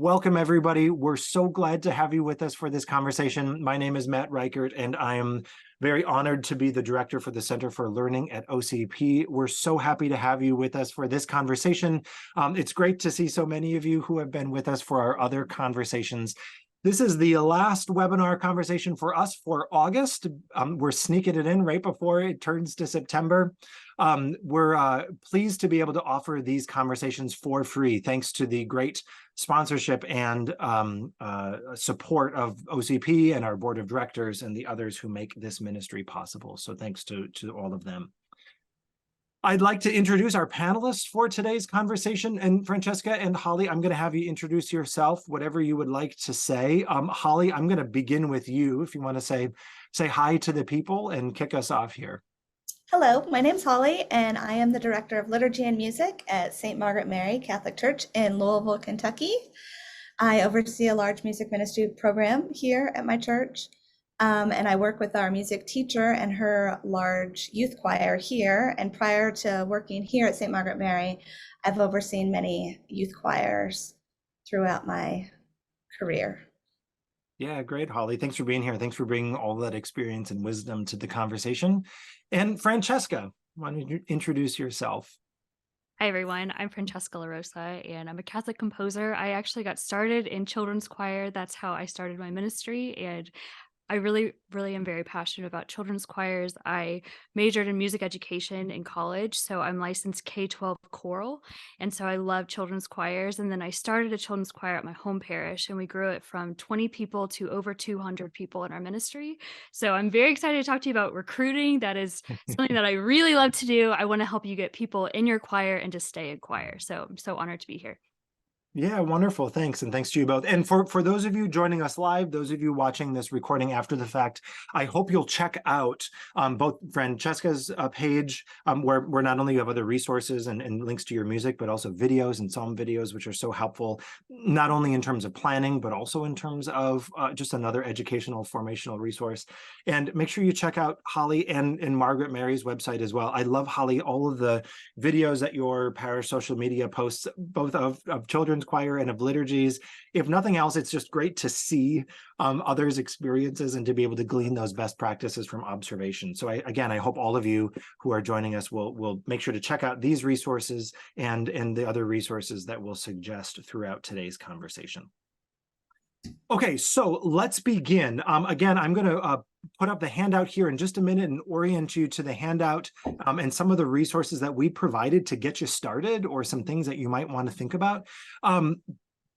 Welcome, everybody. We're so glad to have you with us for this conversation. My name is Matt Reichert, and I am very honored to be the director for the Center for Learning at OCP. We're so happy to have you with us for this conversation. It's great to see so many of you who have been with us for our other conversations. This is the last webinar conversation for us for August. We're sneaking it in right before it turns to September. We're pleased to be able to offer these conversations for free, thanks to the great sponsorship and support of OCP and our board of directors and the others who make this ministry possible. So thanks to all of them. I'd like to introduce our panelists for today's conversation. And Francesca and Holly, I'm going to have you introduce yourself, whatever you would like to say. Holly, I'm going to begin with you if you want to say hi to the people and kick us off here. Hello, my name's Holly, and I am the Director of Liturgy and Music at St. Margaret Mary Catholic Church in Louisville, Kentucky. I oversee a large music ministry program here at my church, and I work with our music teacher and her large youth choir here. And prior to working here at St. Margaret Mary, I've overseen many youth choirs throughout my career. Yeah, great, Holly. Thanks for being here. Thanks for bringing all that experience and wisdom to the conversation. And Francesca, why don't you introduce yourself? Hi, everyone. I'm Francesca LaRosa, and I'm a Catholic composer. I actually got started in children's choir. That's how I started my ministry, and I really am very passionate about children's choirs. I majored in music education in college, so I'm licensed K-12 choral, and so I love children's choirs. And then I started a children's choir at my home parish, and we grew it from 20 people to over 200 people in our ministry. So I'm very excited to talk to you about recruiting. That is something that I really love to do. I want to help you get people in your choir and to stay in choir. So I'm so honored to be here. Yeah, wonderful. Thanks. And thanks to you both. And for those of you joining us live, those of you watching this recording after the fact, I hope you'll check out both Francesca's page, where not only you have other resources and links to your music, but also videos and psalm videos, which are so helpful, not only in terms of planning, but also in terms of just another educational, formational resource. And make sure you check out Holly and Margaret Mary's website as well. I love, Holly, all of the videos that your parish social media posts, both of children's choir and of liturgies. If nothing else, it's just great to see others' experiences and to be able to glean those best practices from observation. So I hope all of you who are joining us will make sure to check out these resources and the other resources that we'll suggest throughout today's conversation. Okay, so let's begin. Again, I'm going to put up the handout here in just a minute and orient you to the handout and some of the resources that we provided to get you started, or some things that you might want to think about.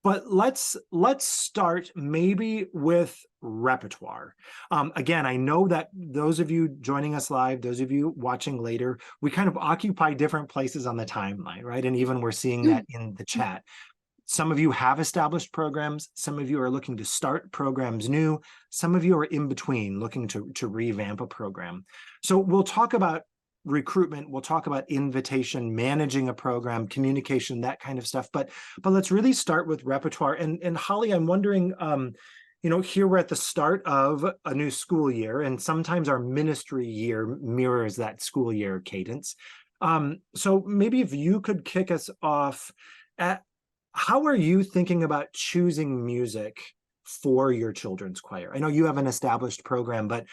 But let's start maybe with repertoire. Again, I know that those of you joining us live, those of you watching later, we kind of occupy different places on the timeline, right? And even we're seeing that in the chat. Some of you have established programs. Some of you are looking to start programs new. Some of you are in between, looking to revamp a program. So we'll talk about recruitment, we'll talk about invitation, managing a program, communication, that kind of stuff. But let's really start with repertoire. And Holly, I'm wondering, here we're at the start of a new school year, and sometimes our ministry year mirrors that school year cadence. So maybe if you could kick us off at, how are you thinking about choosing music for your children's choir? I know you have an established program, but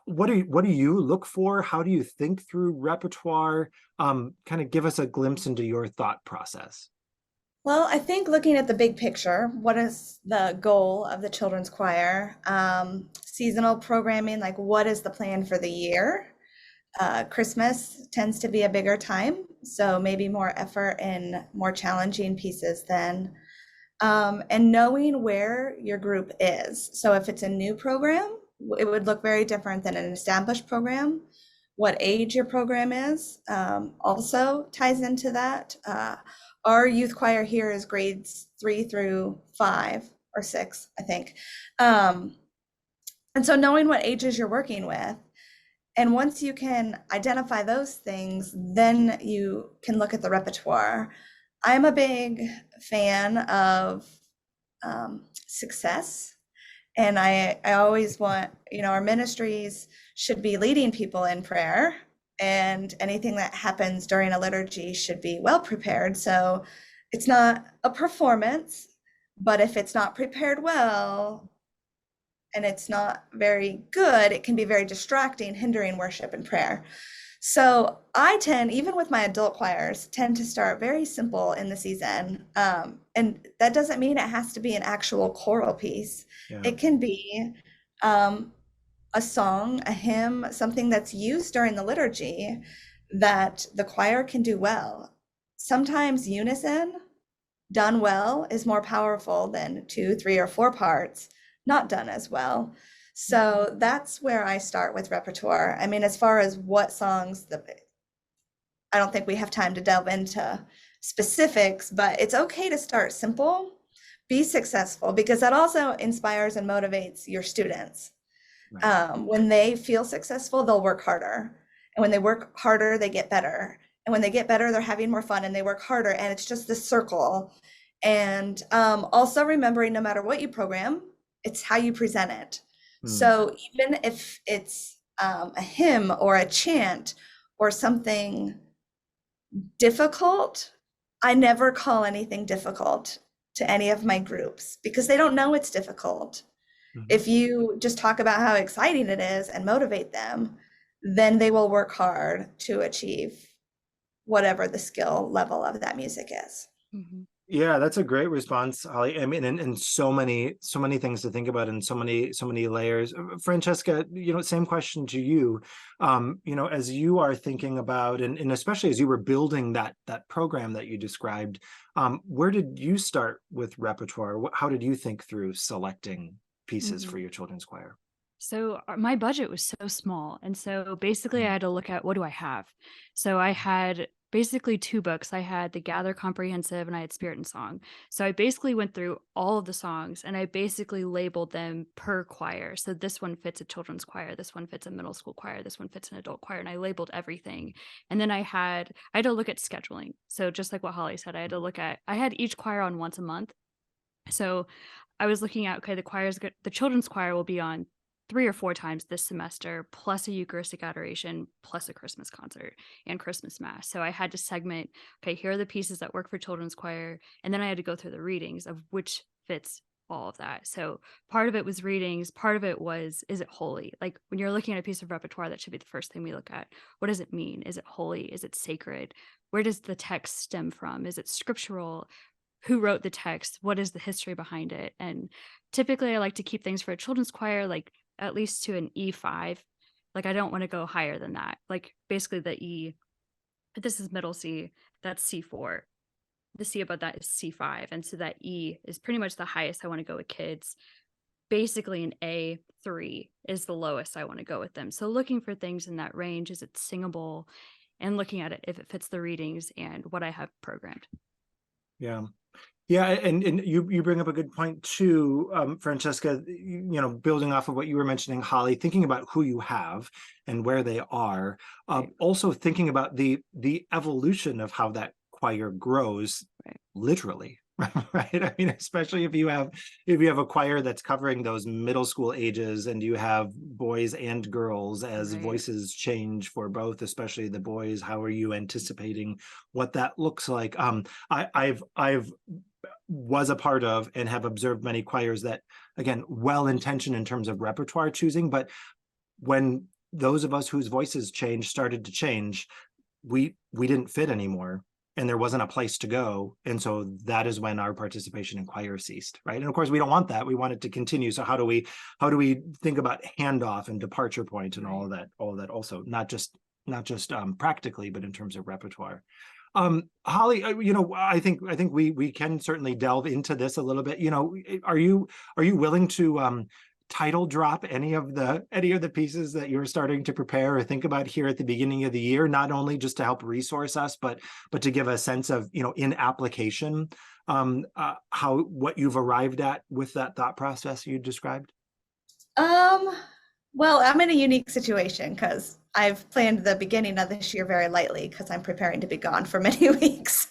what do you look for? How do you think through repertoire? Kind of give us a glimpse into your thought process. Well, I think looking at the big picture, what is the goal of the children's choir? Seasonal programming, like what is the plan for the year? Christmas tends to be a bigger time, so maybe more effort in more challenging pieces then. And knowing where your group is. So if it's a new program, it would look very different than an established program. What age your program is also ties into that. Our youth choir here is grades 3 through 5 or 6, I think. And so knowing what ages you're working with, and once you can identify those things, then you can look at the repertoire. I'm a big fan of success. And I always want, our ministries should be leading people in prayer, and anything that happens during a liturgy should be well prepared. So it's not a performance, But if it's not prepared well and it's not very good, it can be very distracting, hindering worship and prayer. So I tend, even with my adult choirs, tend to start very simple in the season. And that doesn't mean it has to be an actual choral piece. Yeah. It can be um, a song, a hymn, something that's used during the liturgy that the choir can do well. Sometimes unison done well is more powerful than 2, 3, or 4 parts not done as well. So that's where I start with repertoire. I mean, as far as what songs, I don't think we have time to delve into specifics, but it's okay to start simple, be successful, because that also inspires and motivates your students. Right. When they feel successful, they'll work harder. And when they work harder, they get better. And when they get better, they're having more fun and they work harder. And it's just this circle. And also remembering no matter what you program, it's how you present it. So even if it's a hymn or a chant or something difficult, I never call anything difficult to any of my groups because they don't know it's difficult. If you just talk about how exciting it is and motivate them, then they will work hard to achieve whatever the skill level of that music is. Mhm. Yeah, that's a great response, Holly. I mean, and so many things to think about and so many layers. Francesca, same question to you. As you are thinking about and especially as you were building that program that you described, where did you start with repertoire? How did you think through selecting pieces for Mhm. your children's choir? So my budget was so small. And so basically I had to look at what do I have? So I had basically 2 books. I had the Gather Comprehensive and I had Spirit and Song. So I basically went through all of the songs and I basically labeled them per choir. So this one fits a children's choir, this one fits a middle school choir, this one fits an adult choir, and I labeled everything. And then I had to look at scheduling. So just like what Holly said, I had each choir on once a month. So I was looking at, okay, the children's choir will be on 3 or 4 times this semester, plus a Eucharistic adoration, plus a Christmas concert and Christmas mass. So I had to segment, okay, here are the pieces that work for children's choir. And then I had to go through the readings of which fits all of that. So part of it was readings, part of it was, is it holy? Like when you're looking at a piece of repertoire, that should be the first thing we look at. What does it mean? Is it holy? Is it sacred? Where does the text stem from? Is it scriptural? Who wrote the text? What is the history behind it? And typically I like to keep things for a children's choir, like at least to an E5. Like I don't want to go higher than that. Like basically the E, if this is middle C, that's C4. The C above that is C5. And so that E is pretty much the highest I want to go with kids. Basically an A3 is the lowest I want to go with them. So looking for things in that range, is it singable? And looking at it if it fits the readings and what I have programmed. Yeah. Yeah, and you bring up a good point too, Francesca, building off of what you were mentioning, Holly, thinking about who you have and where they are, Right. also thinking about the evolution of how that choir grows, Right. literally, right? I mean, especially if you have a choir that's covering those middle school ages and you have boys and girls as Right. voices change for both, especially the boys, how are you anticipating what that looks like? I've was a part of and have observed many choirs that, again, well-intentioned in terms of repertoire choosing, but when those of us whose voices started to change, we didn't fit anymore and there wasn't a place to go. And so that is when our participation in choir ceased, right? And of course we don't want that. We want it to continue. So how do we think about handoff and departure point and all of that also, not just practically, but in terms of repertoire. Holly, I think we can certainly delve into this a little bit. Are you willing to title drop any of the pieces that you're starting to prepare or think about here at the beginning of the year, not only just to help resource us, but to give a sense of, in application, how what you've arrived at with that thought process you described? Well, I'm in a unique situation because I've planned the beginning of this year very lightly because I'm preparing to be gone for many weeks.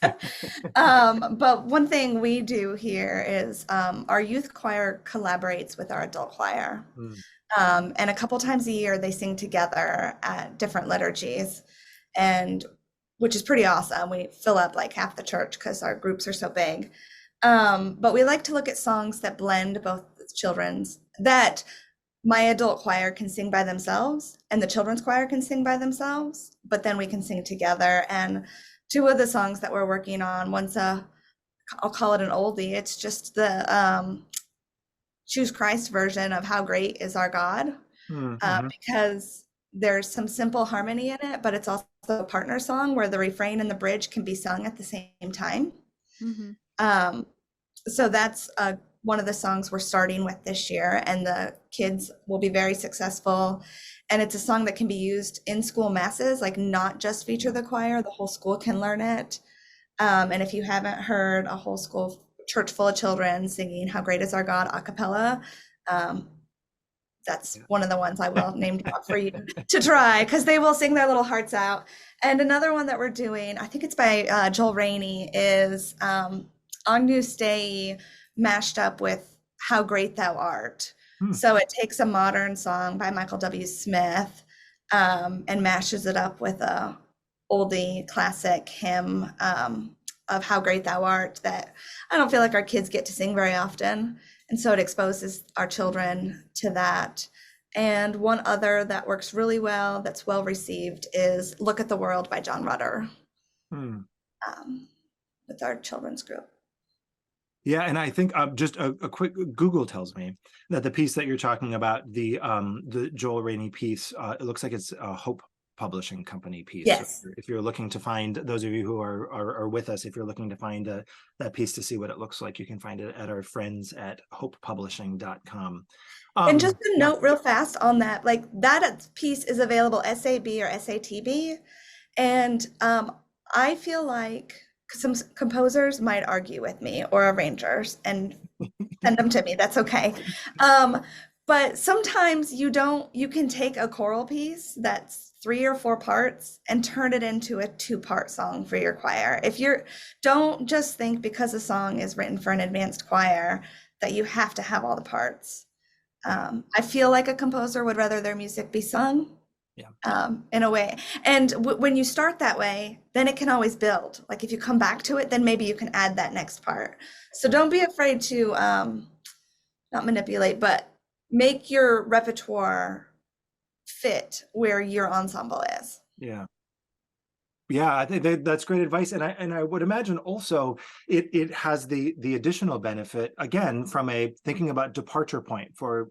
But one thing we do here is our youth choir collaborates with our adult choir. Mm. And a couple times a year they sing together at different liturgies, and which is pretty awesome. We fill up like half the church because our groups are so big. But we like to look at songs that blend both children's, that my adult choir can sing by themselves and the children's choir can sing by themselves, but then we can sing together. And two of the songs that we're working on, one's I'll call it an oldie. It's just the Choose Christ version of How Great Is Our God, because there's some simple harmony in it, but it's also a partner song where the refrain and the bridge can be sung at the same time. So that's one of the songs we're starting with this year, and the kids will be very successful. And it's a song that can be used in school masses, like not just feature the choir, the whole school can learn it. And if you haven't heard a whole school church full of children singing How Great Is Our God a cappella, that's one of the ones I will name drop for you to try, because they will sing their little hearts out. And another one that we're doing, I think it's by Joel Rainey, is Agnus Dei mashed up with How Great Thou Art. So it takes a modern song by Michael W. Smith and mashes it up with a oldie classic hymn of How Great Thou Art that I don't feel like our kids get to sing very often. And so it exposes our children to that. And one other that works really well, that's well received, is Look at the World by John Rutter with our children's group. Yeah, and I think just a quick Google tells me that the piece that you're talking about, the Joel Rainey piece, it looks like it's a Hope Publishing Company piece. Yes. So if you're looking to find, those of you who are with us, if you're looking to find that piece to see what it looks like, you can find it at our friends at hopepublishing.com. And just a note real fast on that, like that piece is available SAB or SATB. And I feel like some composers might argue with me, or arrangers, and send them to me. That's okay. But sometimes you can take a choral piece that's 3 or 4 parts and turn it into a 2-part song for your choir. Don't just think because a song is written for an advanced choir that you have to have all the parts. I feel like a composer would rather their music be sung. In a way. And when you start that way, then it can always build. Like if you come back to it, then maybe you can add that next part. So don't be afraid to not manipulate, but make your repertoire fit where your ensemble is. Yeah, I think that's great advice. And I would imagine also it has the additional benefit, again, from a thinking about departure point for,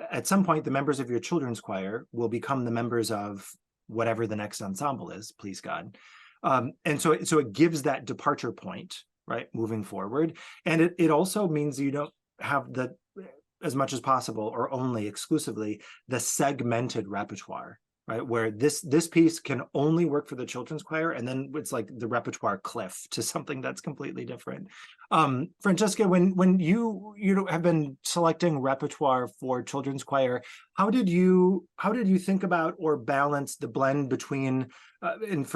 at some point, the members of your children's choir will become the members of whatever the next ensemble is, please God. And so it gives that departure point, right, moving forward. And it also means you don't have as much as possible, or only exclusively, the segmented repertoire, right, where this piece can only work for the children's choir, and then it's like the repertoire cliff to something that's completely different. Francesca, when you have been selecting repertoire for children's choir, how did you think about or balance the blend between and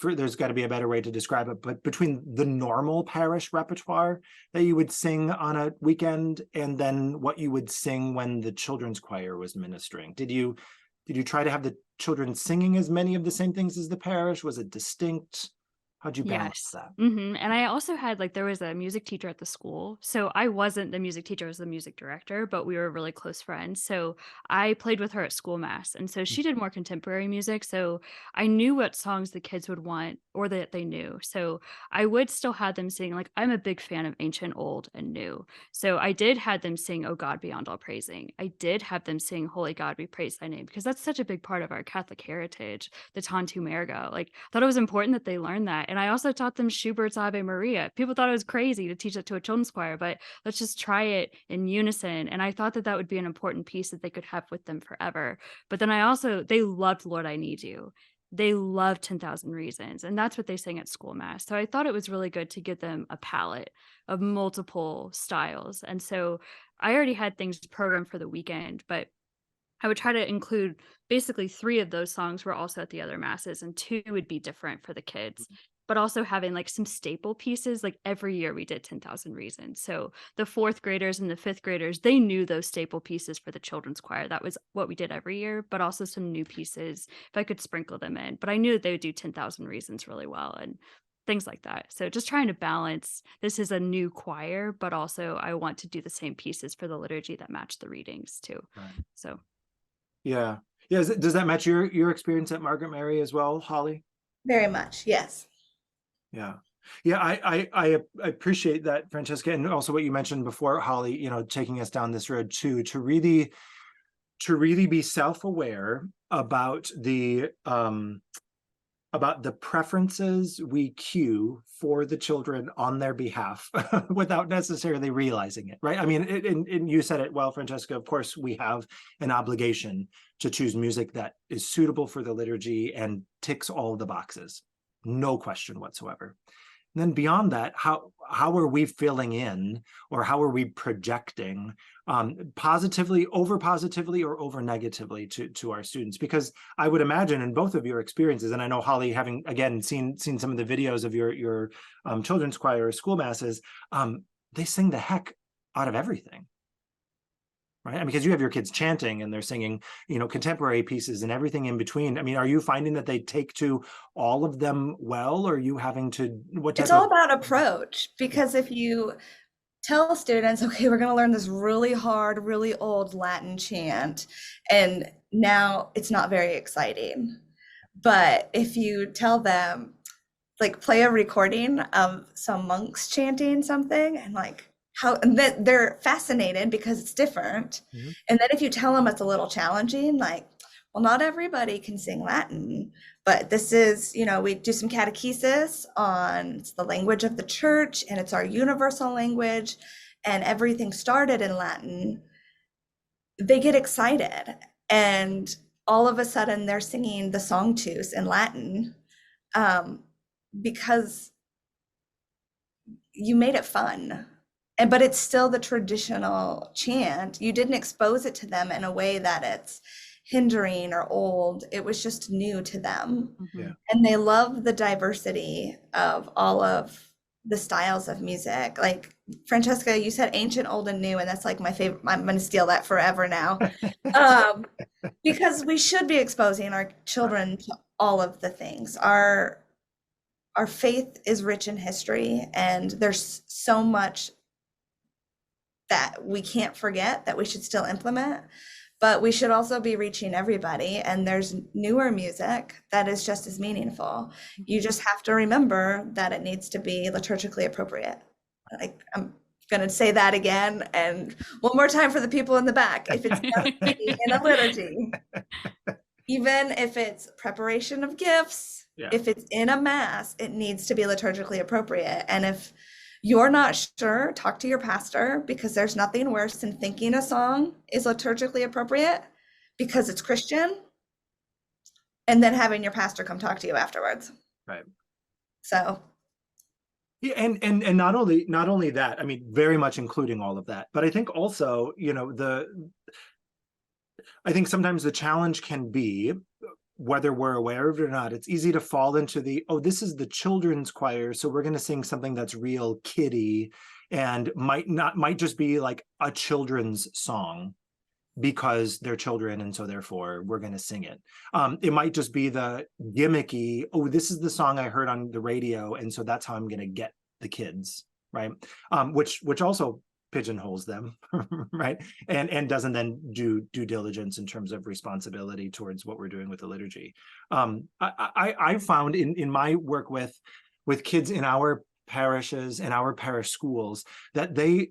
there's got to be a better way to describe it, but between the normal parish repertoire that you would sing on a weekend and then what you would sing when the children's choir was ministering? Did you try to have the children singing as many of the same things as the parish? Was it distinct? How'd you balance that? And I also had, there was a music teacher at the school. So I wasn't the music teacher, I was the music director, but we were really close friends. So I played with her at school mass. And so she did more contemporary music. So I knew what songs the kids would want, or that they knew. So I would still have them sing, I'm a big fan of ancient, old, and new. So I did have them sing, "Oh God, beyond all praising." I did have them sing, "Holy God, we praise thy name," because that's such a big part of our Catholic heritage, the Tantum Ergo. I thought it was important that they learn that. And I also taught them Schubert's Ave Maria. People thought it was crazy to teach it to a children's choir, but let's just try it in unison. And I thought that would be an important piece that they could have with them forever. But then they loved "Lord, I Need You." They loved 10,000 Reasons. And that's what they sang at school mass. So I thought it was really good to give them a palette of multiple styles. And so I already had things programmed for the weekend, but I would try to include basically 3 of those songs were also at the other masses, and 2 would be different for the kids. But also having some staple pieces, every year we did 10,000 Reasons. So the 4th graders and the 5th graders, they knew those staple pieces for the children's choir. That was what we did every year, but also some new pieces if I could sprinkle them in. But I knew that they would do 10,000 Reasons really well. And things like that. So just trying to balance, this is a new choir, but also I want to do the same pieces for the liturgy that match the readings too. Right. So Yeah. Yeah. Does that match your experience at Margaret Mary as well, Holly? Very much, yes. Yeah. Yeah, I appreciate that, Francesca, and also what you mentioned before, Holly, taking us down this road too, to really be self-aware about the preferences we cue for the children on their behalf without necessarily realizing it, right? I mean, and you said it well, Francesca, of course, we have an obligation to choose music that is suitable for the liturgy and ticks all of the boxes, no question whatsoever. And then beyond that, how are we filling in, or how are we projecting positively, over positively, or over negatively to our students? Because I would imagine in both of your experiences, and I know Holly, having again seen some of the videos of your children's choir or school masses, they sing the heck out of everything. Right. I mean, because you have your kids chanting and they're singing, contemporary pieces and everything in between. I mean, are you finding that they take to all of them well, or are you having to, what type It's all of? about approach, because if you tell students, okay, we're going to learn this really hard, really old Latin chant, and now it's not very exciting. But if you tell them, like, play a recording of some monks chanting something, and like how, and then they're fascinated because it's different. Mhm. And then if you tell them it's a little challenging, like, well, not everybody can sing Latin, but this is, we do some catechesis on it's the language of the church and it's our universal language, and everything started in Latin. They get excited, and all of a sudden they're singing the Sanctus in Latin, because you made it fun. But it's still the traditional chant. You didn't expose it to them in a way that it's hindering or old. It was just new to them. Yeah. And they love the diversity of all of the styles of music. Like, Francesca, you said ancient, old, and new, and that's like my favorite. I'm going to steal that forever now. Because we should be exposing our children to all of the things. Our faith is rich in history, and there's so much that we can't forget that we should still implement, but we should also be reaching everybody. And there's newer music that is just as meaningful. You just have to remember that it needs to be liturgically appropriate. Like, I'm going to say that again, and one more time for the people in the back. If it's in a liturgy, even if it's preparation of gifts, if it's in a mass, it needs to be liturgically appropriate. And if you're not sure, talk to your pastor, because there's nothing worse than thinking a song is liturgically appropriate because it's Christian, and then having your pastor come talk to you afterwards. Right. So. Yeah, and not only that, I mean, very much including all of that, but I think also, I think sometimes the challenge can be, whether we're aware of it or not, it's easy to fall into this is the children's choir, so we're going to sing something that's real kiddie and might just be like a children's song because they're children, and so therefore we're going to sing it. It might just be the gimmicky, this is the song I heard on the radio, and so that's how I'm going to get the kids, right? Which also pigeonholes them, right? And doesn't then do due diligence in terms of responsibility towards what we're doing with the liturgy. I found in my work with kids in our parishes and our parish schools that they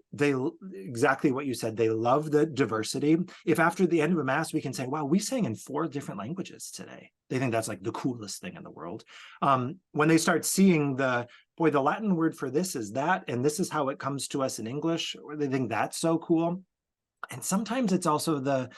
exactly what you said, they love the diversity. If after the end of a mass we can say, wow, we sang in 4 different languages today, they think that's like the coolest thing in the world. When they start seeing the Latin word for this is that, and this is how it comes to us in English, or they think that's so cool. And sometimes it's also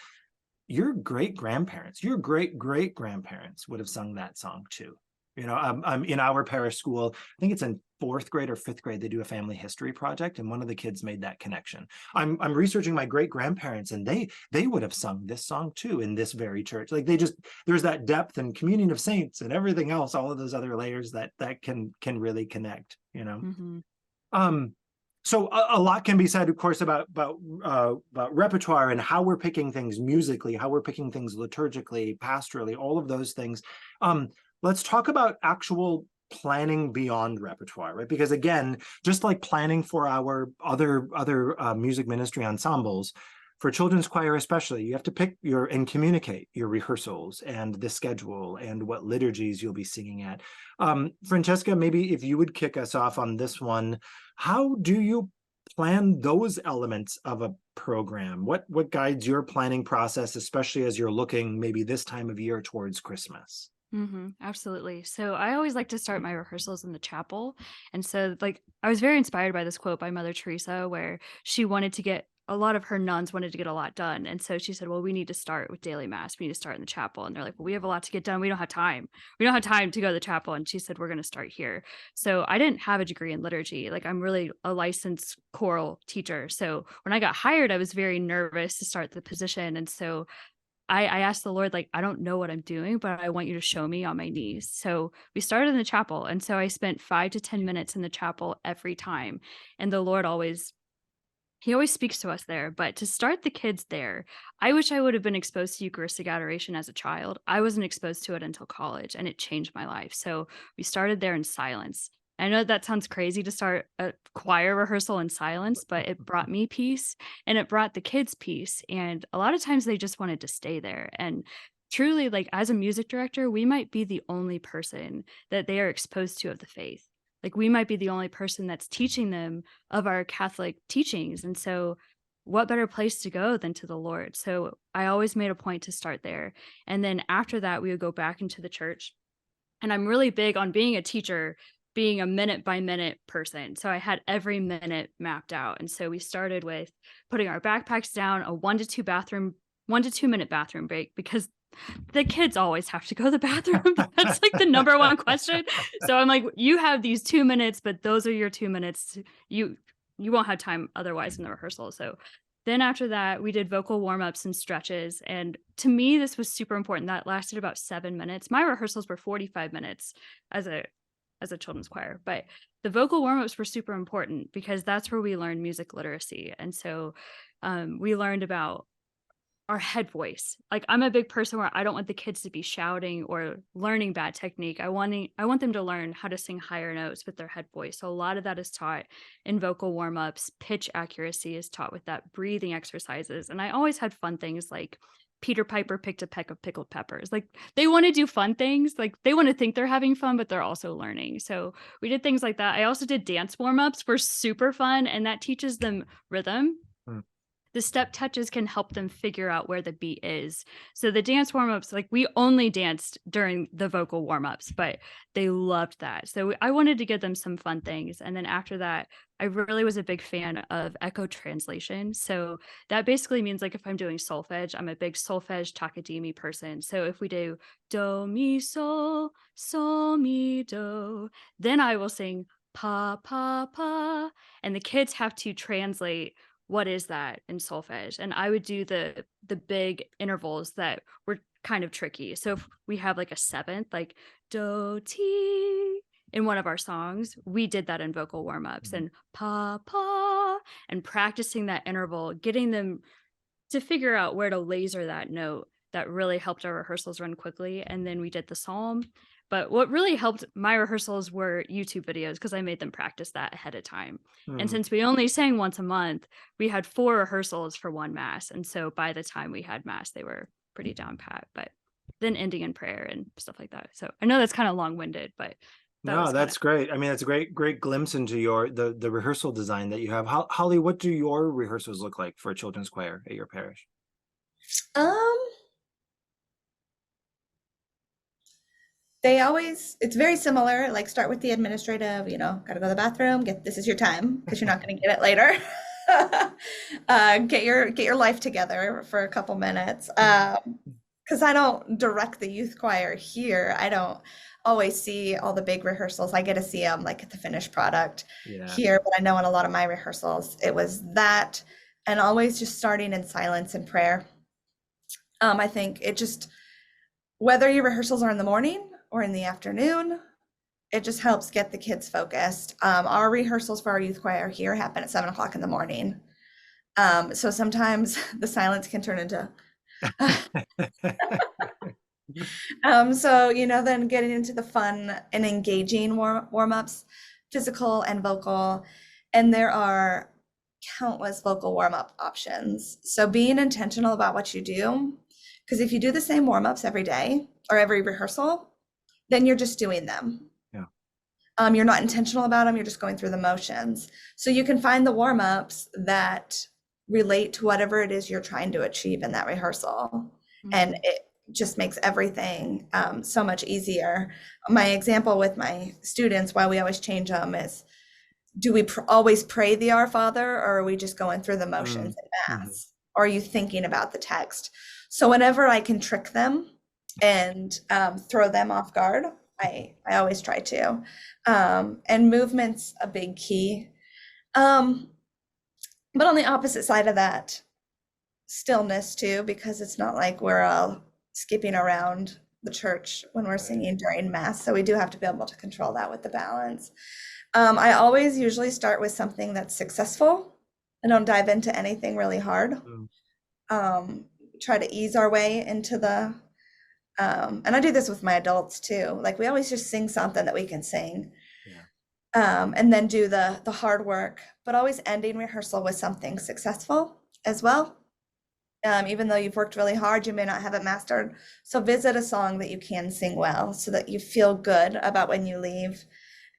your great-grandparents, your great-great-grandparents would have sung that song too. I'm in our parish school, I think it's in 4th grade or 5th grade, they do a family history project, and one of the kids made that connection. I'm researching my great-grandparents, and they would have sung this song too in this very church. Like, there's that depth and communion of saints and everything else, all of those other layers that can really connect, So a lot can be said, of course, about repertoire and how we're picking things musically, how we're picking things liturgically, pastorally, all of those things. Let's talk about actual planning beyond repertoire, right? Because again, just like planning for our other music ministry ensembles, for children's choir especially, you have to pick and communicate your rehearsals and the schedule and what liturgies you'll be singing at. Francesca, maybe if you would kick us off on this one, how do you plan those elements of a program? What guides your planning process, especially as you're looking maybe this time of year towards Christmas? Absolutely. So I always like to start my rehearsals in the chapel. And so, like, I was very inspired by this quote by Mother Teresa, where she wanted to get a lot of her nuns wanted to get a lot done. And so she said, well, we need to start with daily mass. We need to start in the chapel. And they're like, well, we have a lot to get done. We don't have time. We don't have time to go to the chapel. And she said, we're going to start here. So I didn't have a degree in liturgy. Like, I'm really a licensed choral teacher. So when I got hired, I was very nervous to start the position. And so I asked the Lord, like, I don't know what I'm doing, but I want you to show me on my knees. So we started in the chapel. And so I spent 5 to 10 minutes in the chapel every time. And the Lord he always speaks to us there. But to start the kids there, I wish I would have been exposed to Eucharistic adoration as a child. I wasn't exposed to it until college, and it changed my life. So we started there in silence. I know that sounds crazy to start a choir rehearsal in silence, but it brought me peace and it brought the kids peace. And a lot of times they just wanted to stay there. And truly, like, as a music director, we might be the only person that they are exposed to of the faith. Like, we might be the only person that's teaching them of our Catholic teachings. And so, what better place to go than to the Lord? So, I always made a point to start there. And then after that, we would go back into the church. And I'm really big on being a teacher, being a minute by minute person. So, I had every minute mapped out. And so, we started with putting our backpacks down, a 1 to 2 minute bathroom break, because the kids always have to go to the bathroom. That's like the number one question. So I'm like, you have these 2 minutes, but those are your 2 minutes. You won't have time otherwise in the rehearsal. So then after that, we did vocal warm-ups and stretches. And to me, this was super important. That lasted about 7 minutes. My rehearsals were 45 minutes as a children's choir, but the vocal warm-ups were super important because that's where we learned music literacy. And so we learned about our head voice. Like, I'm a big person where I don't want the kids to be shouting or learning bad technique. I want them to learn how to sing higher notes with their head voice. So a lot of that is taught in vocal warm-ups. Pitch accuracy is taught with that, breathing exercises. And I always had fun things like Peter Piper picked a peck of pickled peppers. Like, they want to do fun things. Like, they want to think they're having fun, but they're also learning. So we did things like that. I also did dance warm-ups, were super fun, and that teaches them rhythm. The step touches can help them figure out where the beat is. So the dance warm-ups, like, we only danced during the vocal warm-ups, but they loved that. So I wanted to give them some fun things. And then after that, I really was a big fan of echo translation. So that basically means, like, if I'm doing solfege, I'm a big solfege takadimi person. So if we do do, mi, sol, mi, do, then I will sing pa, pa, pa. And the kids have to translate what is that in solfege. And I would do the big intervals that were kind of tricky. So if we have like a seventh, like do ti in one of our songs, we did that in vocal warm-ups, and pa pa, and practicing that interval, getting them to figure out where to laser that note. That really helped our rehearsals run quickly. And then we did the psalm. But what really helped my rehearsals were YouTube videos, because I made them practice that ahead of time. And since we only sang once a month, we had 4 rehearsals for one mass. And so by the time we had mass, they were pretty down pat, but then ending in prayer and stuff like that. So I know that's kind of long-winded, but No, that's great. I mean, it's a great glimpse into the rehearsal design that you have. Holly, what do your rehearsals look like for a children's choir at your parish? It's very similar, like, start with the administrative, gotta go to the bathroom, this is your time, because you're not gonna get it later. Get your life together for a couple minutes. Because I don't direct the youth choir here. I don't always see all the big rehearsals. I get to see them like at the finished product here, but I know in a lot of my rehearsals, it was that, and always just starting in silence and prayer. I think it just, whether your rehearsals are in the morning or in the afternoon, it just helps get the kids focused. Our rehearsals for our youth choir here happen at 7 o'clock in the morning. So sometimes the silence can turn into So, then getting into the fun and engaging warm-ups, physical and vocal, and there are countless vocal warm-up options. So being intentional about what you do, because if you do the same warm-ups every day or every rehearsal, then you're just doing them. Yeah. You're not intentional about them, you're just going through the motions. So you can find the warm-ups that relate to whatever it is you're trying to achieve in that rehearsal. And it just makes everything so much easier. My example with my students, why we always change them, is do we always pray the Our Father, or are we just going through the motions in Mass? Or are you thinking about the text? So whenever I can trick them and throw them off guard, I always try to. And movement's a big key. But on the opposite side of that, stillness too, because it's not like we're all skipping around the church when we're singing during Mass. So we do have to be able to control that with the balance. I always usually start with something that's successful. I don't dive into anything really hard. Try to ease our way into the, and I do this with my adults too. Like we always just sing something that we can sing. And then do the hard work, but always ending rehearsal with something successful as well. Even though you've worked really hard, you may not have it mastered. So visit a song that you can sing well so that you feel good about when you leave.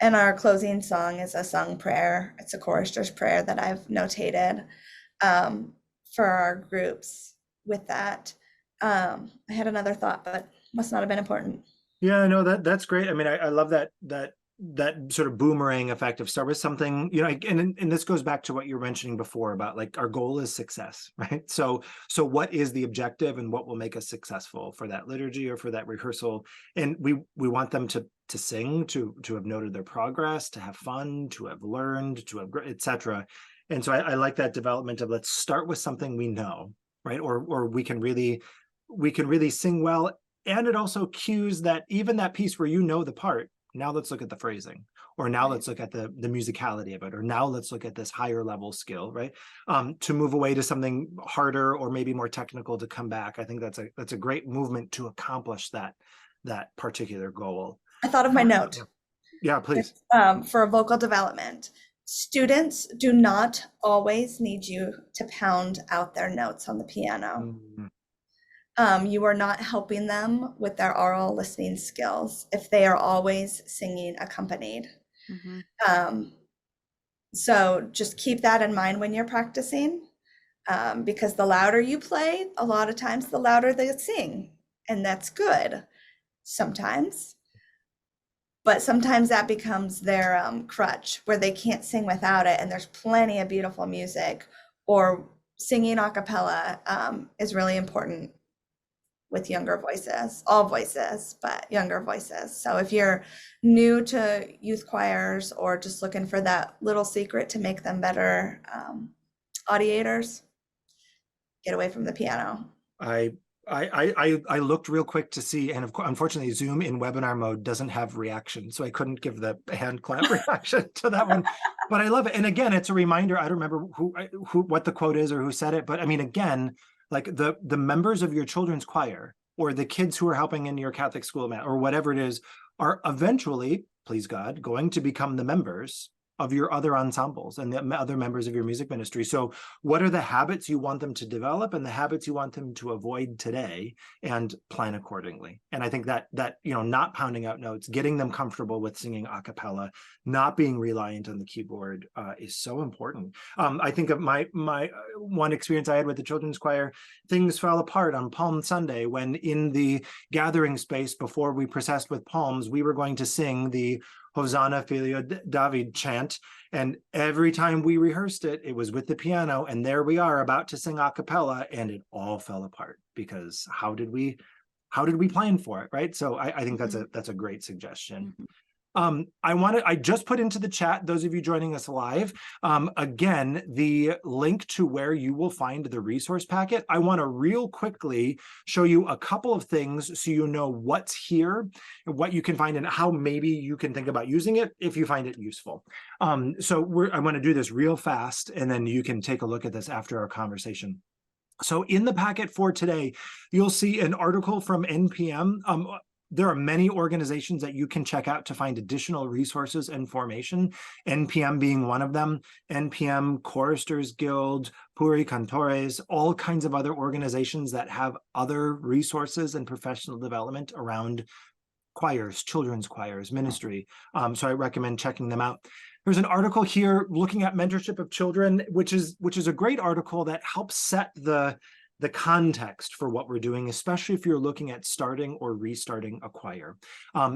And our closing song is a sung prayer. It's a chorister's prayer that I've notated for our groups with that. I had another thought, but must not have been important. Yeah, no, that's great. I mean, I love that sort of boomerang effect of start with something, and this goes back to what you were mentioning before about like our goal is success, right? So what is the objective and what will make us successful for that liturgy or for that rehearsal? And we want them to sing, to have noted their progress, to have fun, to have learned, to have etc. And so I like that development of let's start with something we know, right? Or we can really sing well. And it also cues that even that piece where you know the part, now let's look at the phrasing, or now let's look at the musicality of it, or now let's look at this higher level skill, right? To move away to something harder or maybe more technical to come back. I think that's a great movement to accomplish that particular goal. I thought of my note. Yeah, please. For vocal development, students do not always need you to pound out their notes on the piano. You are not helping them with their oral listening skills if they are always singing accompanied. So just keep that in mind when you're practicing, because the louder you play, a lot of times the louder they sing, and that's good sometimes. But sometimes that becomes their crutch, where they can't sing without it, and there's plenty of beautiful music. Or singing a cappella is really important with younger voices, all voices, but younger voices. So if you're new to youth choirs or just looking for that little secret to make them better audiators, get away from the piano. I looked real quick to see, and of course, unfortunately, Zoom in webinar mode doesn't have reaction, so I couldn't give the hand clap reaction to that one. But I love it, and again, it's a reminder. I don't remember what the quote is or who said it, but I mean, again, like the members of your children's choir or the kids who are helping in your Catholic school or whatever it is are eventually, please God, going to become the members of your other ensembles and the other members of your music ministry. So what are the habits you want them to develop and the habits you want them to avoid today, and plan accordingly? And I think that not pounding out notes, getting them comfortable with singing a cappella, not being reliant on the keyboard is so important. I think of my one experience I had with the children's choir. Things fell apart on Palm Sunday when in the gathering space before we processed with palms, we were going to sing the Hosanna Filio David chant. And every time we rehearsed it, it was with the piano. And there we are about to sing a cappella, and it all fell apart because how did we plan for it, right? So I think that's a great suggestion. I just put into the chat, those of you joining us live, again, the link to where you will find the resource packet. I want to real quickly show you a couple of things so you know what's here, what you can find, and how maybe you can think about using it if you find it useful. So I want to do this real fast, and then you can take a look at this after our conversation. So in the packet for today, you'll see an article from NPM. There are many organizations that you can check out to find additional resources and formation, NPM being one of them. NPM, Choristers Guild, Puri Cantores, all kinds of other organizations that have other resources and professional development around choirs, children's choirs, ministry. So I recommend checking them out. There's an article here looking at mentorship of children, which is a great article that helps set the context for what we're doing, especially if you're looking at starting or restarting a choir.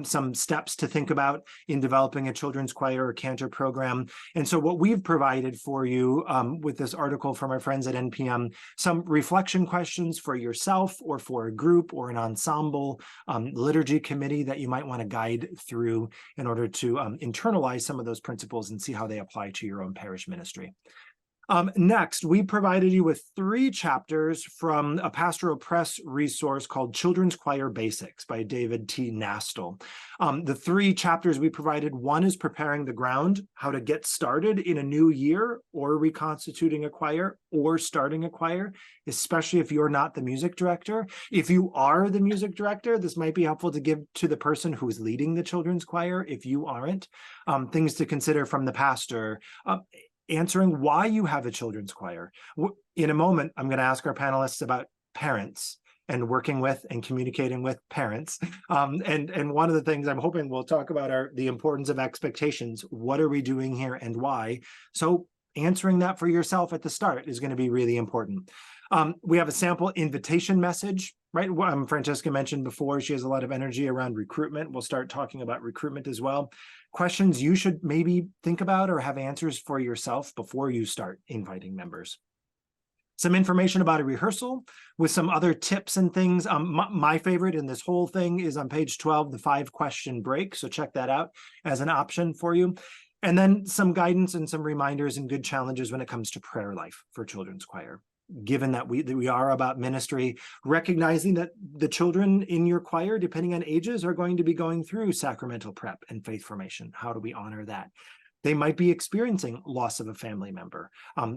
Some steps to think about in developing a children's choir or cantor program. And so what we've provided for you with this article from our friends at NPM, some reflection questions for yourself or for a group or an ensemble, liturgy committee that you might want to guide through in order to internalize some of those principles and see how they apply to your own parish ministry. Next, we provided you with 3 chapters from a Pastoral Press resource called Children's Choir Basics by David T. Nastel. The 3 chapters we provided, one is preparing the ground, how to get started in a new year or reconstituting a choir or starting a choir, especially if you're not the music director. If you are the music director, this might be helpful to give to the person who's leading the children's choir if you aren't. Things to consider from the pastor. Answering why you have a children's choir. In a moment, I'm going to ask our panelists about parents and working with and communicating with parents. And one of the things I'm hoping we'll talk about are the importance of expectations. What are we doing here and why? So answering that for yourself at the start is going to be really important. We have a sample invitation message, right? Francesca mentioned before, she has a lot of energy around recruitment. We'll start talking about recruitment as well. Questions you should maybe think about or have answers for yourself before you start inviting members. Some information about a rehearsal with some other tips and things. My favorite in this whole thing is on page 12, the 5-question break. So check that out as an option for you. And then some guidance and some reminders and good challenges when it comes to prayer life for children's choir. Given that we are about ministry, recognizing that the children in your choir, depending on ages, are going to be going through sacramental prep and faith formation. How do we honor that? They might be experiencing loss of a family member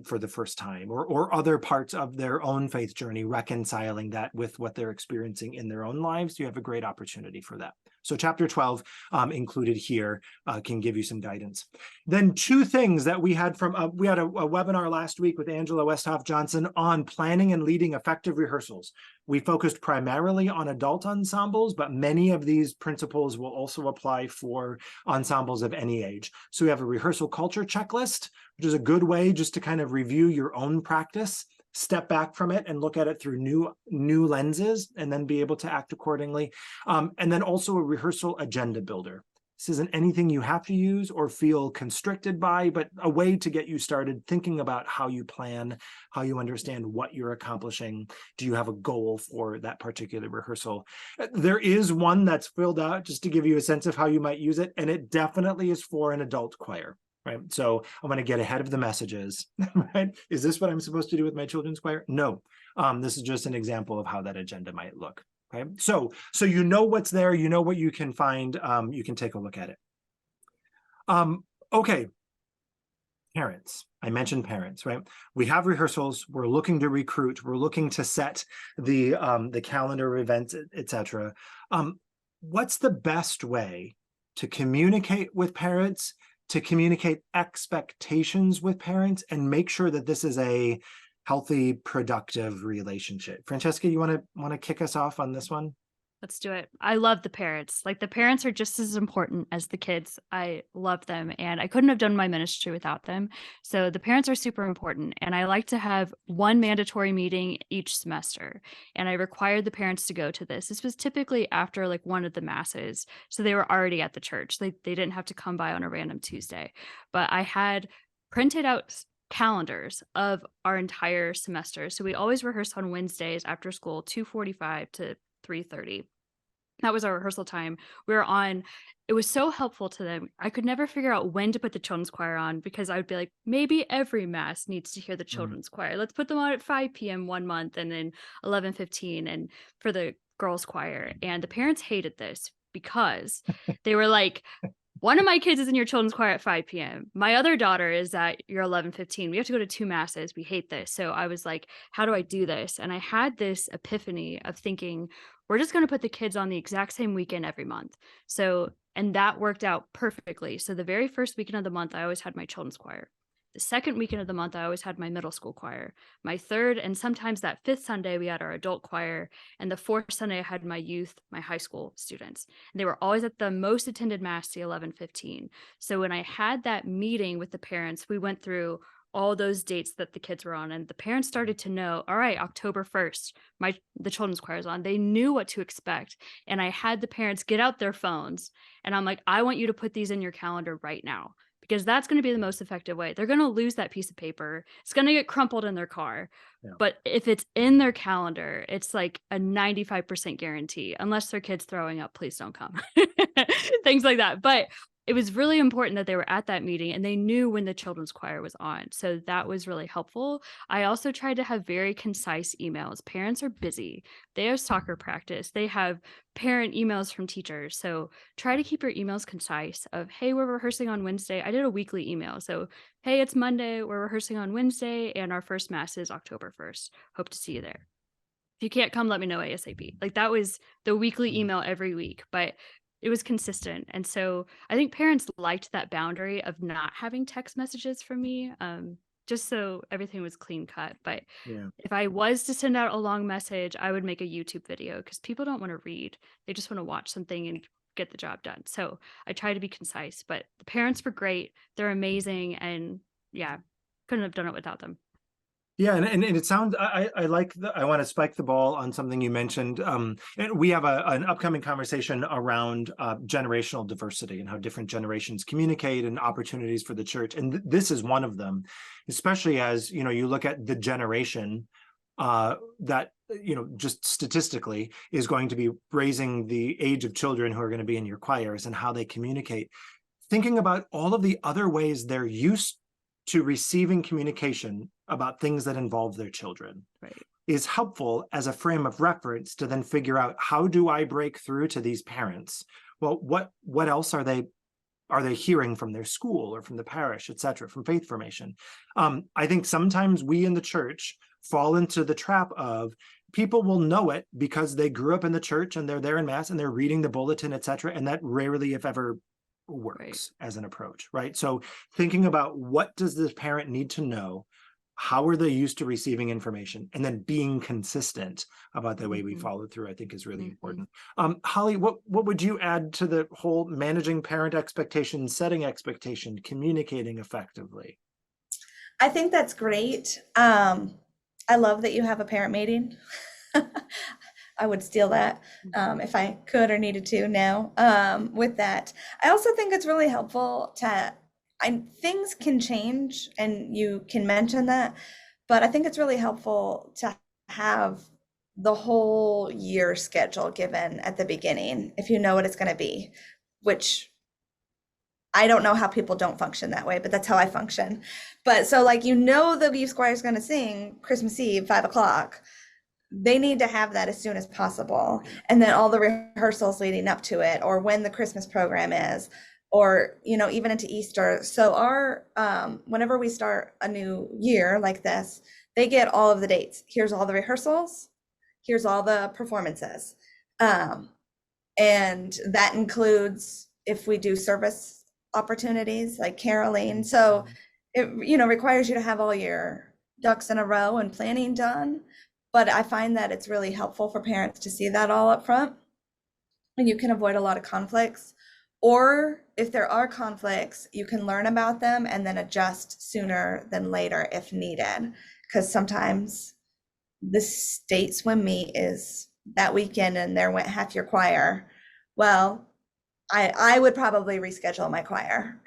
for the first time, or other parts of their own faith journey, reconciling that with what they're experiencing in their own lives. You have a great opportunity for that. So chapter 12 included here can give you some guidance. Then 2 things that we had from, we had a webinar last week with Angela Westhoff Johnson on planning and leading effective rehearsals. We focused primarily on adult ensembles, but many of these principles will also apply for ensembles of any age. So we have a rehearsal culture checklist, which is a good way just to kind of review your own practice, step back from it and look at it through new lenses, and then be able to act accordingly. And then also a rehearsal agenda builder. This isn't anything you have to use or feel constricted by, but a way to get you started thinking about how you plan, how you understand what you're accomplishing. Do you have a goal for that particular rehearsal? There is one that's filled out just to give you a sense of how you might use it, and it definitely is for an adult choir. Right. So I'm going to get ahead of the messages, right? Is this what I'm supposed to do with my children's choir? No. This is just an example of how that agenda might look. Okay. So you know what's there, you know what you can find, you can take a look at it. Okay. Parents. I mentioned parents, right? We have rehearsals, we're looking to recruit, we're looking to set the calendar of events, etc. What's the best way to communicate with parents, to communicate expectations with parents, and make sure that this is a healthy, productive relationship? Francesca, you want to kick us off on this one? Let's do it. I love the parents. Like, the parents are just as important as the kids. I love them, and I couldn't have done my ministry without them. So the parents are super important, and I like to have one mandatory meeting each semester, and I required the parents to go to this. This was typically after like one of the masses, so they were already at the church. They didn't have to come by on a random Tuesday, but I had printed out calendars of our entire semester. So we always rehearsed on Wednesdays after school, 2:45 to 3:30. That was our rehearsal time. It was so helpful to them. I could never figure out when to put the children's choir on, because I would be like, maybe every mass needs to hear the children's choir. Let's put them on at 5 p.m. one month, and then 11:15 and for the girls' choir. And the parents hated this because they were like, one of my kids is in your children's choir at 5 p.m. My other daughter is at your 11:15. We have to go to 2 masses. We hate this. So I was like, how do I do this? And I had this epiphany of thinking, we're just going to put the kids on the exact same weekend every month. So, and that worked out perfectly. So the very first weekend of the month, I always had my children's choir. The second weekend of the month, I always had my middle school choir. My third, and sometimes that fifth Sunday, we had our adult choir. And the fourth Sunday, I had my youth, my high school students. And they were always at the most attended mass, the 11:15. So when I had that meeting with the parents, we went through all those dates that the kids were on, and the parents started to know, all right, October 1st, the children's choir is on. They knew what to expect. And I had the parents get out their phones, and I'm like, I want you to put these in your calendar right now, because that's going to be the most effective way. They're going to lose that piece of paper. It's going to get crumpled in their car. Yeah. But if it's in their calendar, it's like a 95% guarantee. Unless their kid's throwing up, please don't come. Things like that. But it was really important that they were at that meeting and they knew when the children's choir was on. So that was really helpful. I also tried to have very concise emails. Parents are busy. They have soccer practice. They have parent emails from teachers. So try to keep your emails concise of, hey, we're rehearsing on Wednesday. I did a weekly email. So, hey, it's Monday. We're rehearsing on Wednesday and our first mass is October 1st. Hope to see you there. If you can't come, let me know ASAP. Like that was the weekly email every week, but it was consistent. And so I think parents liked that boundary of not having text messages from me, just so everything was clean cut. But Yeah. if I was to send out a long message, I would make a YouTube video because people don't want to read. They just want to watch something and get the job done. So I try to be concise, but the parents were great. They're amazing. And yeah, couldn't have done it without them. Yeah, and it sounds I like I want to spike the ball on something you mentioned. And we have an upcoming conversation around generational diversity and how different generations communicate and opportunities for the church. And this is one of them, especially as you look at the generation that just statistically is going to be raising the age of children who are going to be in your choirs and how they communicate. Thinking about all of the other ways they're used to receiving communication about things that involve their children, Right. is helpful as a frame of reference to then figure out, how do I break through to these parents? Well, what else are they hearing from their school or from the parish, et cetera, from faith formation? I think sometimes we in the church fall into the trap of people will know it because they grew up in the church and they're there in mass and they're reading the bulletin, et cetera, and that rarely, if ever, works as an approach, right? So thinking about, what does the parent need to know? How are they used to receiving information? And then being consistent about the way we follow through, I think, is really important. Holly, what would you add to the whole managing parent expectations, setting expectation, communicating effectively? I think that's great. I love that you have a parent meeting. I would steal that if I could or needed to now. With that, I also think it's really helpful things can change and you can mention that, but I think it's really helpful to have the whole year schedule given at the beginning, if you know what it's going to be, which I don't know how people don't function that way, but that's how I function. But so the youth choir is going to sing Christmas Eve, 5 o'clock. They need to have that as soon as possible. And then all the rehearsals leading up to it, or when the Christmas program is, or, even into Easter. So whenever we start a new year like this, they get all of the dates. Here's all the rehearsals. Here's all the performances. And that includes if we do service opportunities like caroling. So it, requires you to have all your ducks in a row and planning done. But I find that it's really helpful for parents to see that all up front, and you can avoid a lot of conflicts. Or if there are conflicts, you can learn about them and then adjust sooner than later if needed. Because sometimes the state swim meet is that weekend and there went half your choir. Well, I would probably reschedule my choir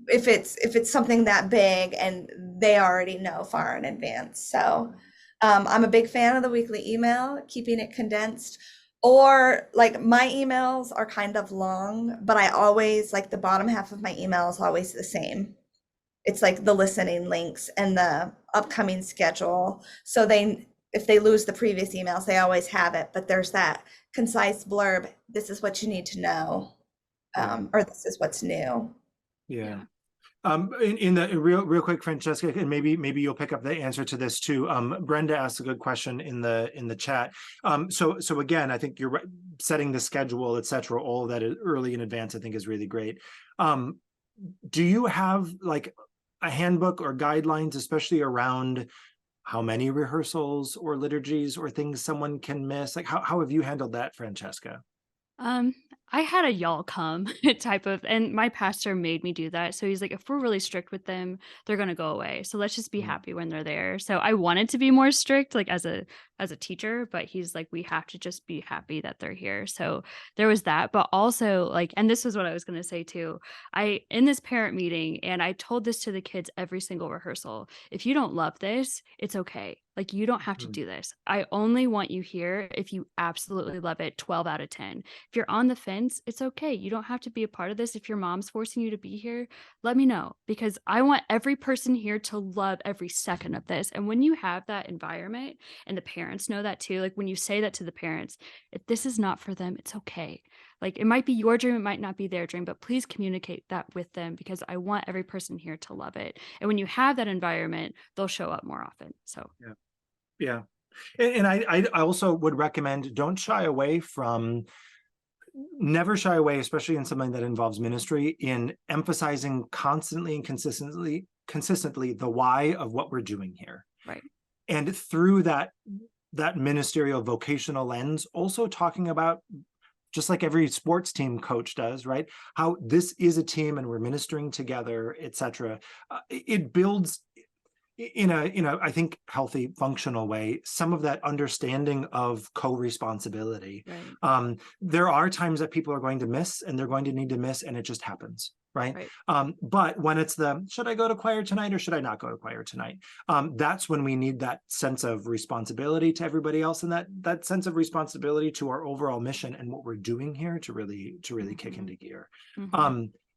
if it's something that big and they already know far in advance. So I'm a big fan of the weekly email, keeping it condensed. Or my emails are kind of long, but I always the bottom half of my email is always the same. It's the listening links and the upcoming schedule. So if they lose the previous emails, they always have it, but there's that concise blurb. This is what you need to know or this is what's new. Yeah. In the real quick, Francesca, and maybe you'll pick up the answer to this too. Brenda asked a good question in the chat. So again, I think you're right, setting the schedule, etc. All of that early in advance, I think, is really great. Do you have like a handbook or guidelines, especially around how many rehearsals or liturgies or things someone can miss? Like how have you handled that, Francesca? I had a y'all come type of, and my pastor made me do that. So he's like, if we're really strict with them, they're gonna go away. So let's just be happy when they're there. So I wanted to be more strict, like as a teacher, but he's like, we have to just be happy that they're here. So there was that, but also like, and this is what I was gonna say too. I in this parent meeting, and I told this to the kids every single rehearsal. If you don't love this, it's okay. Like you don't have to do this. I only want you here if you absolutely love it, 12 out of 10. If you're on the fence, it's okay. You don't have to be a part of this. If your mom's forcing you to be here, let me know, because I want every person here to love every second of this. And when you have that environment, and the parents know that too, like when you say that to the parents, if this is not for them, it's okay. Like it might be your dream, it might not be their dream, but please communicate that with them, because I want every person here to love it. And when you have that environment, they'll show up more often. So Yeah. And I also would recommend, don't shy away from, never shy away, especially in something that involves ministry, in emphasizing constantly and consistently the why of what we're doing here. right. And through that ministerial vocational lens, also talking about, just like every sports team coach does, right? How this is a team and we're ministering together, etc. It builds in a I think healthy, functional way some of that understanding of co-responsibility. Right. There are times that people are going to miss, and they're going to need to miss, and it just happens, right? But when it's should I go to choir tonight or should I not go to choir tonight? That's when we need that sense of responsibility to everybody else, and that sense of responsibility to our overall mission and what we're doing here to really kick into gear.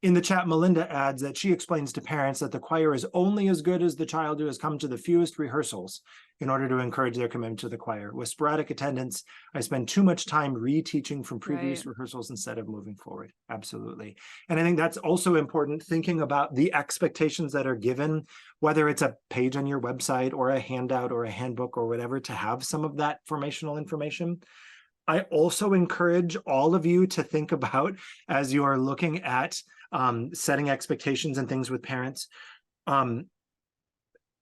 In the chat, Melinda adds that she explains to parents that the choir is only as good as the child who has come to the fewest rehearsals in order to encourage their commitment to the choir. With sporadic attendance, I spend too much time reteaching from previous rehearsals instead of moving forward. Absolutely. And I think that's also important, thinking about the expectations that are given, whether it's a page on your website or a handout or a handbook or whatever, to have some of that formational information. I also encourage all of you to think about, as you are looking at setting expectations and things with parents,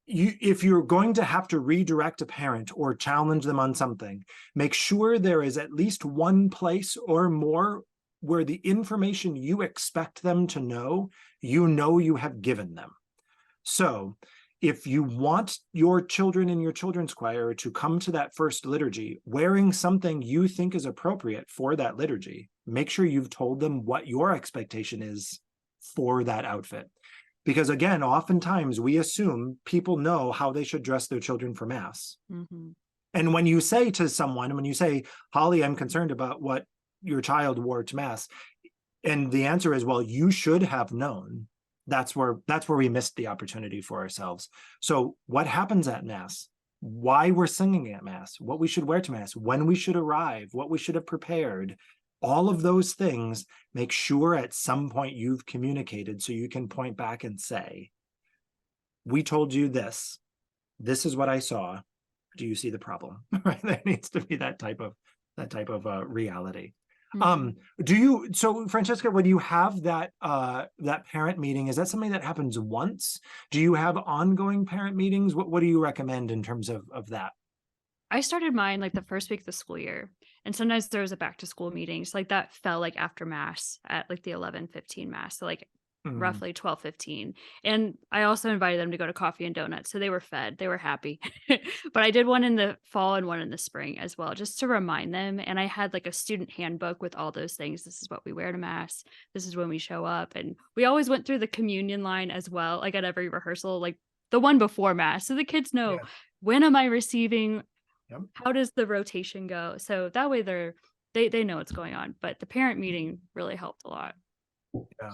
if you're going to have to redirect a parent or challenge them on something, make sure there is at least one place or more where the information you expect them to know, you have given them. So if you want your children in your children's choir to come to that first liturgy wearing something you think is appropriate for that liturgy, make sure you've told them what your expectation is for that outfit. Because again, oftentimes we assume people know how they should dress their children for Mass. And when you say to someone, when you say, Holly, I'm concerned about what your child wore to Mass, and the answer is, well, you should have known, that's where we missed the opportunity for ourselves. So what happens at Mass? Why we're singing at Mass? What we should wear to Mass? When we should arrive? What we should have prepared? All of those things, make sure at some point you've communicated so you can point back and say, we told you this. This is what I saw. Do you see the problem? Right? There needs to be that type of reality. So Francesca, when you have that parent meeting, is that something that happens once? Do you have ongoing parent meetings? What do you recommend in terms of that? I started mine like the first week of the school year. And sometimes there was a back to school meeting. So like that fell like after Mass at like the 11:15 Mass. So like roughly 12:15. And I also invited them to go to coffee and donuts. So they were fed, they were happy. But I did one in the fall and one in the spring as well, just to remind them. And I had like a student handbook with all those things. This is what we wear to Mass. This is when we show up. And we always went through the communion line as well, like at every rehearsal, like the one before Mass. So the kids know, when am I receiving? How does the rotation go? So that way they know what's going on. But the parent meeting really helped a lot. Yeah.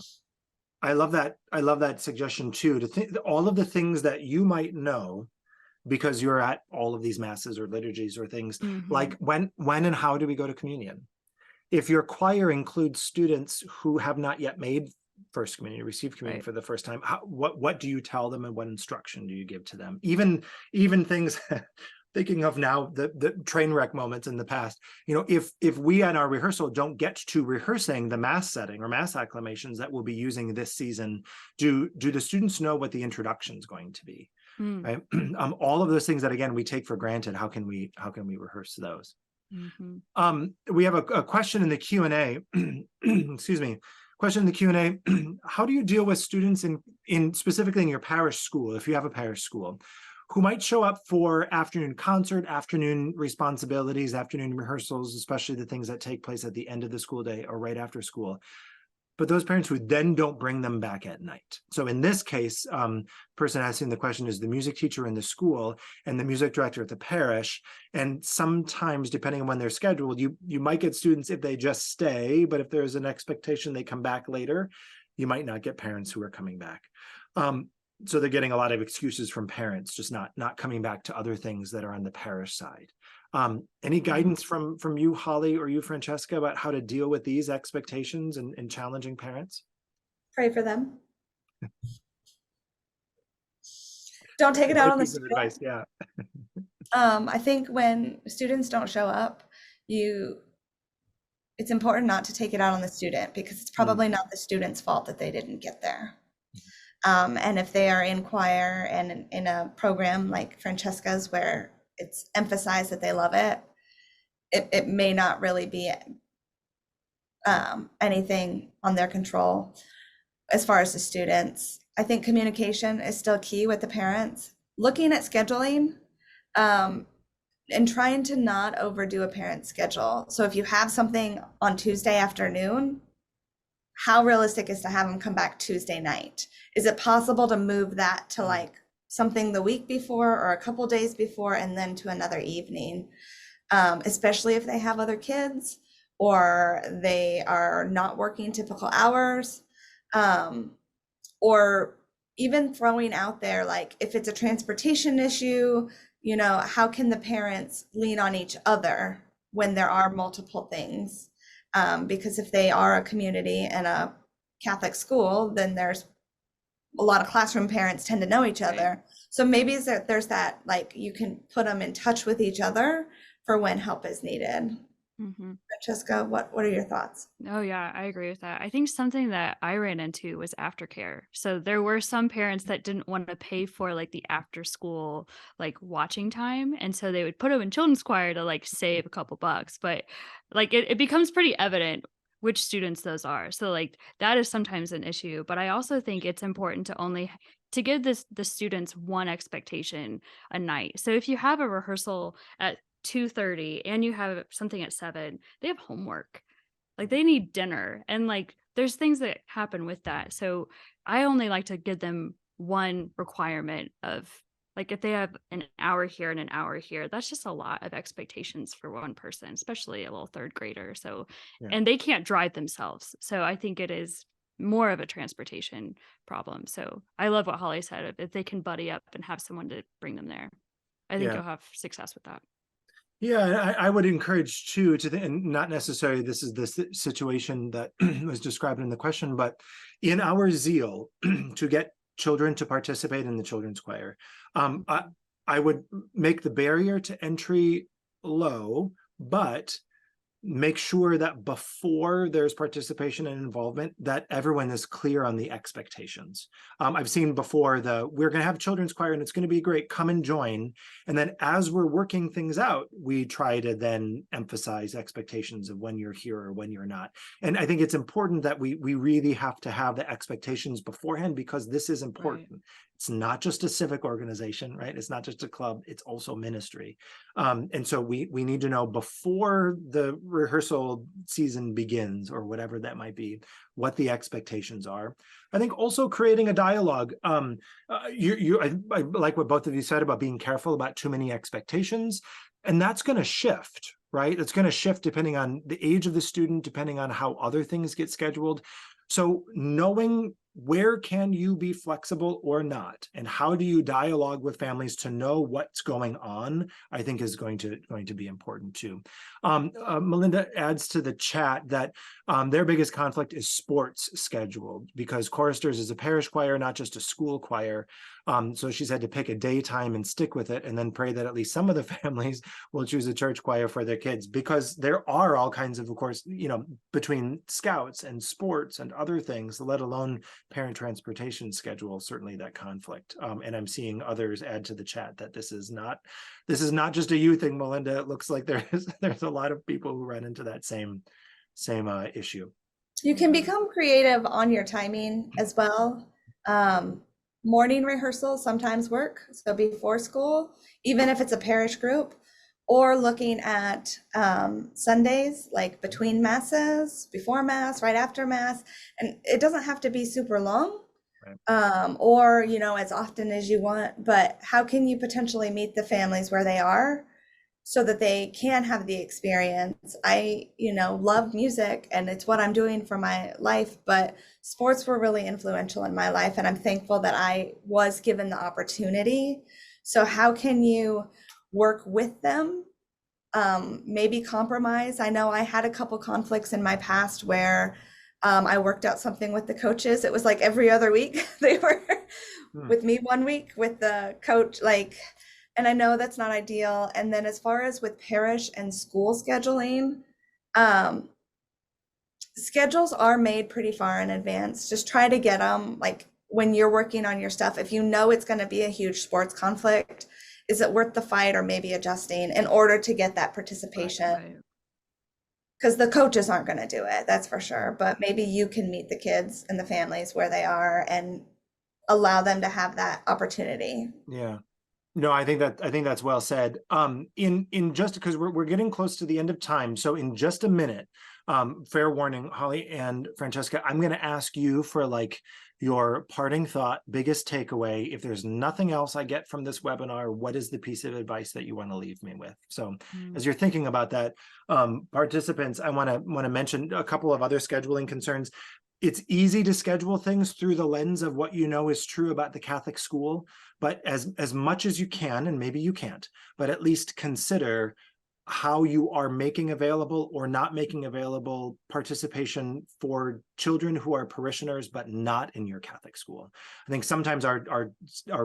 I love that suggestion too, to think all of the things that you might know because you're at all of these Masses or liturgies or things, like when and how do we go to communion? if your choir includes students who have not yet made First Communion, received communion Right. for the first time, what do you tell them and what instruction do you give to them? Even things thinking of now the train wreck moments in the past, if we on our rehearsal don't get to rehearsing the mass setting or mass acclamations that we'll be using this season, do the students know what the introduction is going to be? Mm. Right. All of those things that, again, we take for granted. How can we rehearse those? Mm-hmm. We have a question in the Q&A. Excuse me. Question in the Q&A. How do you deal with students in specifically in your parish school, if you have a parish school, who might show up for afternoon concert, afternoon responsibilities, afternoon rehearsals, especially the things that take place at the end of the school day or right after school, but those parents who then don't bring them back at night? So in this case, person asking the question is the music teacher in the school and the music director at the parish. And sometimes, depending on when they're scheduled, you might get students if they just stay, but if there's an expectation they come back later, you might not get parents who are coming back. So they're getting a lot of excuses from parents, just not coming back to other things that are on the parish side. Any guidance from you, Holly, or you, Francesca, about how to deal with these expectations and challenging parents? Pray for them. Don't take it out on the student. Advice, yeah. I think when students don't show up, it's important not to take it out on the student, because it's probably not the student's fault that they didn't get there. And if they are in choir and in a program like Francesca's, where it's emphasized that they love it, it may not really be anything on their control. As far as the students, I think communication is still key with the parents. Looking at scheduling, and trying to not overdo a parent's schedule. So if you have something on Tuesday afternoon, how realistic is to have them come back Tuesday night? Is it possible to move that to like something the week before or a couple days before and then to another evening? Especially if they have other kids or they are not working typical hours. Or even throwing out there, like if it's a transportation issue, how can the parents lean on each other when there are multiple things? Because if they are a community and a Catholic school, then there's a lot of classroom parents tend to know each other. So maybe there's that, like, you can put them in touch with each other for when help is needed. Francesca, what are your thoughts? Oh yeah, I agree with that. I think something that I ran into was aftercare. So there were some parents that didn't want to pay for like the after school like watching time, and so they would put them in children's choir to like save a couple bucks. But like it becomes pretty evident which students those are. So like that is sometimes an issue. But I also think it's important to give the students one expectation a night. So if you have a rehearsal at 2:30 and you have something at 7, they have homework. Like they need dinner, and like there's things that happen with that. So I only like to give them one requirement of, like, if they have an hour here and an hour here, that's just a lot of expectations for one person, especially a little third grader. So and they can't drive themselves. So I think it is more of a transportation problem. So I love what Holly said. If they can buddy up and have someone to bring them there, I think you'll have success with that. Yeah, I would encourage too and not necessarily this is the situation that was described in the question, but in our zeal to get children to participate in the children's choir, I would make the barrier to entry low, but make sure that before there's participation and involvement, that everyone is clear on the expectations. I've seen before we're going to have children's choir and it's going to be great, come and join. And then as we're working things out, we try to then emphasize expectations of when you're here or when you're not. And I think it's important that we really have to have the expectations beforehand, because this is important. Right. It's not just a civic organization, right? It's not just a club, it's also ministry. And so we need to know before the rehearsal season begins, or whatever that might be, what the expectations are. I think also creating a dialogue. I like what both of you said about being careful about too many expectations, and that's going to shift, right? It's going to shift depending on the age of the student, depending on how other things get scheduled. So knowing where can you be flexible or not? And how do you dialogue with families to know what's going on? I think is going to be important too. Melinda adds to the chat that their biggest conflict is sports schedule, because choristers is a parish choir, not just a school choir. So she's had to pick a daytime and stick with it, and then pray that at least some of the families will choose a church choir for their kids, because there are all kinds of course, between scouts and sports and other things, let alone parent transportation schedule, certainly that conflict. And I'm seeing others add to the chat that this is not just a you thing, Melinda. It looks like there's a lot of people who run into that same issue. You can become creative on your timing as well. Morning rehearsals sometimes work, so before school, even if it's a parish group, or looking at Sundays, like between masses, before mass, right after mass, and it doesn't have to be super long, right. Or as often as you want, but how can you potentially meet the families where they are so that they can have the experience? I love music, and it's what I'm doing for my life, but sports were really influential in my life, and I'm thankful that I was given the opportunity. So how can you work with them? Maybe compromise. I know I had a couple conflicts in my past where I worked out something with the coaches. It was like every other week they were with me, 1 week with the coach, and I know that's not ideal. And then as far as with parish and school scheduling, schedules are made pretty far in advance. Just try to get them, like when you're working on your stuff, if you know it's going to be a huge sports conflict, is it worth the fight, or maybe adjusting in order to get that participation? Because the coaches aren't going to do it, that's for sure. But maybe you can meet the kids and the families where they are and allow them to have that opportunity. Yeah. No, I think that's well said. In just because we're getting close to the end of time, so in just a minute, fair warning, Holly and Francesca, I'm going to ask you for your parting thought, biggest takeaway. If there's nothing else I get from this webinar, what is the piece of advice that you want to leave me with? So as you're thinking about that, participants, I want to mention a couple of other scheduling concerns. It's easy to schedule things through the lens of what you know is true about the Catholic school, but as much as you can, and maybe you can't, but at least consider how you are making available or not making available participation for children who are parishioners but not in your Catholic school. I think sometimes our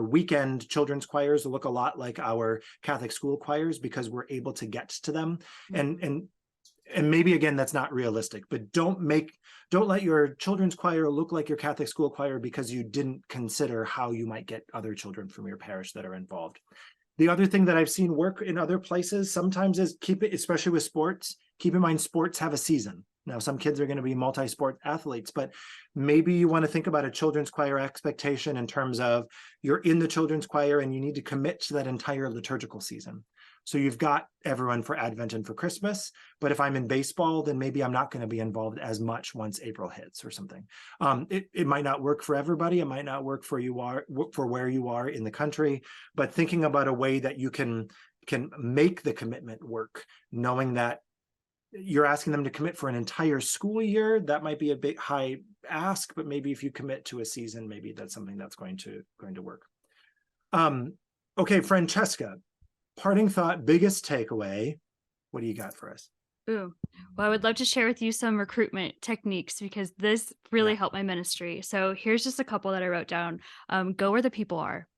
weekend children's choirs look a lot like our Catholic school choirs because we're able to get to them. And maybe again that's not realistic, but don't let your children's choir look like your Catholic school choir because you didn't consider how you might get other children from your parish that are involved. The other thing that I've seen work in other places sometimes is keep it, especially with sports, keep in mind sports have a season. Now, some kids are going to be multi-sport athletes, but maybe you want to think about a children's choir expectation in terms of you're in the children's choir and you need to commit to that entire liturgical season. So you've got everyone for Advent and for Christmas, but if I'm in baseball, then maybe I'm not going to be involved as much once April hits or something. It might not work for everybody. It might not work for where you are in the country, but thinking about a way that you can make the commitment work, knowing that you're asking them to commit for an entire school year, that might be a big high ask, but maybe if you commit to a season, maybe that's something that's going to work. Okay, Francesca, parting thought, biggest takeaway. What do you got for us? Ooh, well, I would love to share with you some recruitment techniques because this really helped my ministry. So here's just a couple that I wrote down. Go where the people are.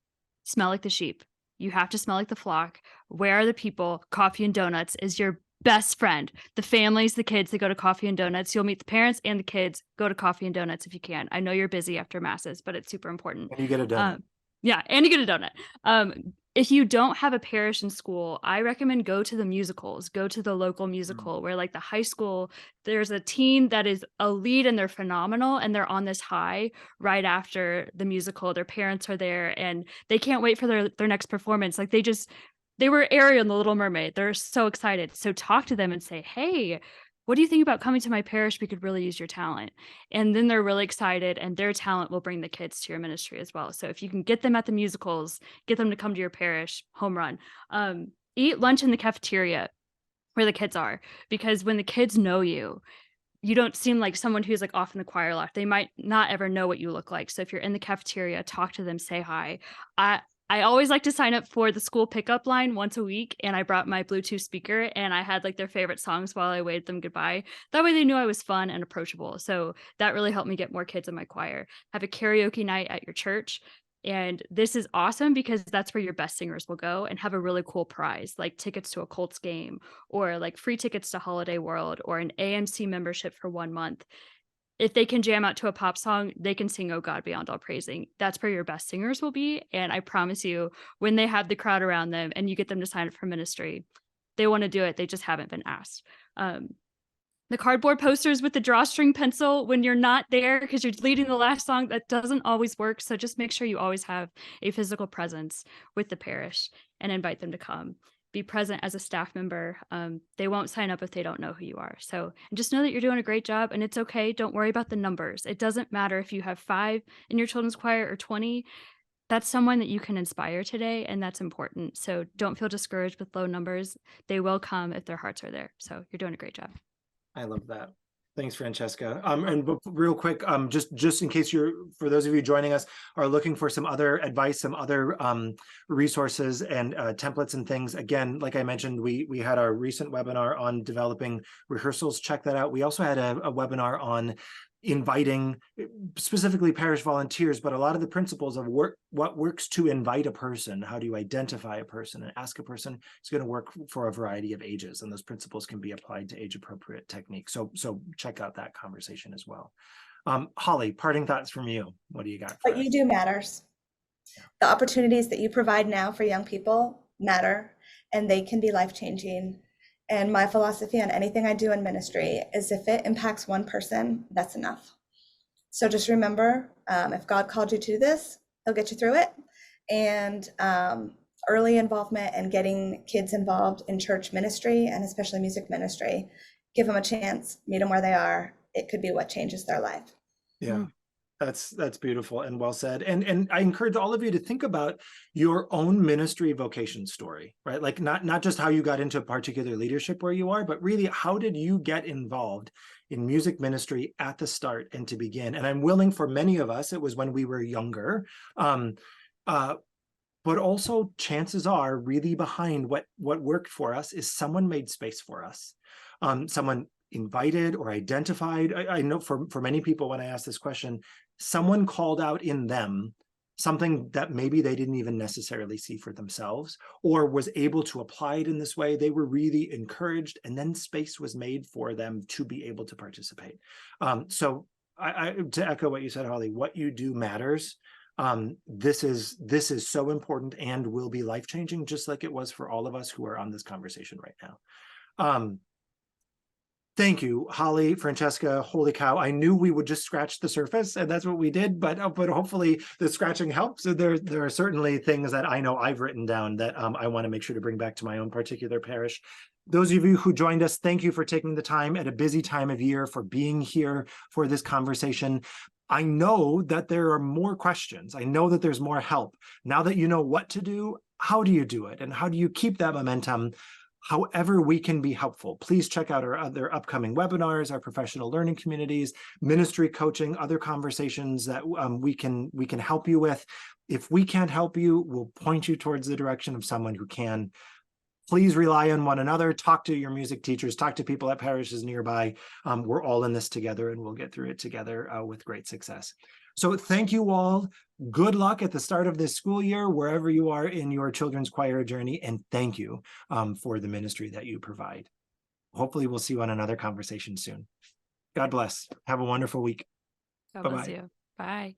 Smell like the sheep. You have to smell like the flock. Where are the people? Coffee and donuts is your best friend. The families, the kids, they go to coffee and donuts. You'll meet the parents and the kids. Go to coffee and donuts if you can. I know you're busy after masses, but it's super important. And you get a donut. Yeah, and you get a donut. If you don't have a parish and school, I recommend go to the musicals, go to the local musical where like the high school, there's a teen that is a lead and they're phenomenal and they're on this high right after the musical. Their parents are there and they can't wait for their next performance. Like they were Ariel in The Little Mermaid. They're so excited. So talk to them and say, hey, what do you think about coming to my parish? We could really use your talent. And then they're really excited and their talent will bring the kids to your ministry as well. So if you can get them at the musicals, get them to come to your parish, home run. Eat lunch in the cafeteria where the kids are, because when the kids know you, you don't seem like someone who's like off in the choir loft. They might not ever know what you look like. So if you're in the cafeteria, talk to them, say hi. I always like to sign up for the school pickup line once a week, and I brought my Bluetooth speaker and I had like their favorite songs while I waved them goodbye. That way they knew I was fun and approachable. So that really helped me get more kids in my choir. Have a karaoke night at your church. And this is awesome because that's where your best singers will go and have a really cool prize, like tickets to a Colts game or like free tickets to Holiday World or an AMC membership for 1 month. If they can jam out to a pop song, they can sing "Oh God Beyond All Praising." That's where your best singers will be, and I promise you, when they have the crowd around them and you get them to sign up for ministry, they wanna do it, they just haven't been asked. The cardboard posters with the drawstring pencil when you're not there because you're leading the last song, that doesn't always work, so just make sure you always have a physical presence with the parish and invite them to come. Be present as a staff member. They won't sign up if they don't know who you are. So and just know that you're doing a great job and it's okay. Don't worry about the numbers. It doesn't matter if you have 5 in your children's choir or 20. That's someone that you can inspire today, and that's important. So don't feel discouraged with low numbers. They will come if their hearts are there. So you're doing a great job. I love that. Thanks, Francesca. Real quick, just in case for those of you joining us, are looking for some other advice, some other resources and templates and things. Again, like I mentioned, we had our recent webinar on developing rehearsals. Check that out. We also had a webinar on inviting specifically parish volunteers, but a lot of the principles of what works to invite a person, how do you identify a person and ask a person, is going to work for a variety of ages, and those principles can be applied to age appropriate techniques. So check out that conversation as well. Holly, parting thoughts from you. What do you got for What us? you do matters. The opportunities that you provide now for young people matter, and they can be life-changing. And my philosophy on anything I do in ministry is if it impacts one person, that's enough. So just remember, if God called you to this, he'll get you through it. And early involvement and getting kids involved in church ministry and especially music ministry, give them a chance, meet them where they are. It could be what changes their life. Yeah. That's beautiful and well said. And I encourage all of you to think about your own ministry vocation story, right? Like not just how you got into a particular leadership where you are, but really how did you get involved in music ministry at the start and to begin? And I'm willing, for many of us, it was when we were younger. But also chances are really behind what worked for us is someone made space for us. Someone invited or identified. I know for many people, when I ask this question, someone called out in them something that maybe they didn't even necessarily see for themselves, or was able to apply it in this way. They were really encouraged, and then space was made for them to be able to participate. So to echo what you said, Holly, what you do matters. This is so important and will be life-changing, just like it was for all of us who are on this conversation right now. Thank you, Holly, Francesca. Holy cow, I knew we would just scratch the surface, and that's what we did, but hopefully the scratching helps. So there are certainly things that I know I've written down that I want to make sure to bring back to my own particular parish. Those of you who joined us, thank you for taking the time at a busy time of year, for being here for this conversation. I know that there are more questions. I know that there's more help. Now that you know what to do, how do you do it? And how do you keep that momentum? However we can be helpful, please check out our other upcoming webinars, our professional learning communities, ministry coaching, other conversations that we can help you with. If we can't help you, we'll point you towards the direction of someone who can. Please rely on one another. Talk to your music teachers, talk to people at parishes nearby. We're all in this together, and we'll get through it together with great success. So thank you all. Good luck at the start of this school year, wherever you are in your children's choir journey. And thank you for the ministry that you provide. Hopefully we'll see you on another conversation soon. God bless. Have a wonderful week. God Bye-bye. bless you. Bye.